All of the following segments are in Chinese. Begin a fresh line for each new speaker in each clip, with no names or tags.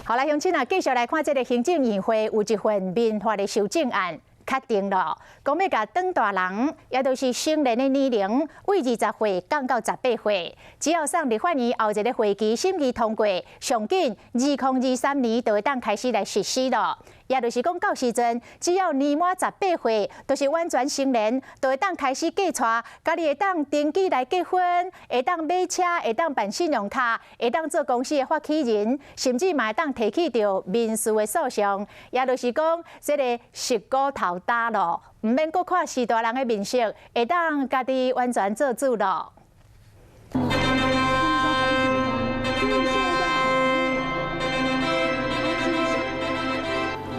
好啦，乡亲啊，继续来看这个行政院会有一份民法的修正案。确定了，讲要甲长大人，也就是成年的年龄，为20岁降到18岁，只要送立法院后一个会期审议通过，上紧2023年就会当开始来实施了。也就是讲，到时阵只要年满18岁，就是完全成年，就会当开始计娶，家己会当登记来结婚，会当买车，会当办信用卡，会当做公司的发起人，甚至嘛会当提起到民事的诉讼。也就是讲，这个实骨头大咯，唔免搁看是大人的面色，会当家己完全做主咯。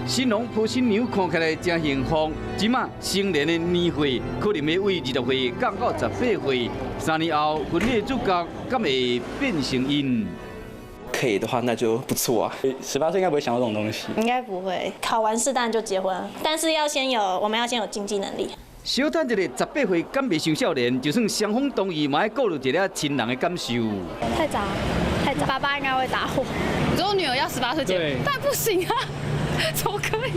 新郎抱新娘看起来真幸福，即马成年的年岁可能要为20岁降到18岁，3年后婚礼主角敢会变成因？
可以的话，那就不错啊。18岁应该不会想到这种东西，
应该不会。考完试当然就结婚，但是我们要先有经济能力。
小等一个18岁敢袂伤少年，就算双方同意，嘛要顾虑一下亲人的感受。
太早，太早，爸爸应该会打我。
你说我女儿要18岁结婚，但不行啊。怎么可以？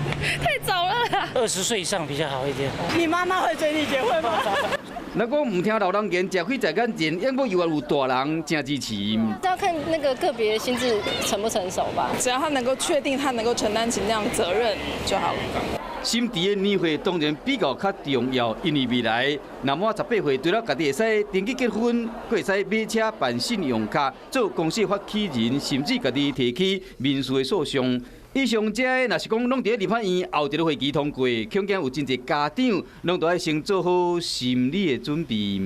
太早了啦
！20岁以上比较好一点。
你妈妈会追你结婚吗？
若讲唔听老人言，食亏在眼前，要不犹原有大人真支持。
要看那个个别心智成不成熟吧。
只要他能够确定他能够承担起那样的责任就好了。
心智的年岁当然比较较重要，因为未来若满18岁，除了家己会使登记结婚，佫会使买车、办信用卡、做公司发起人，甚至家己提起民事的诉讼。以上这若是讲，拢伫立法院后一个会期通过，恐惊有真侪家长拢都要先做好心理的准备。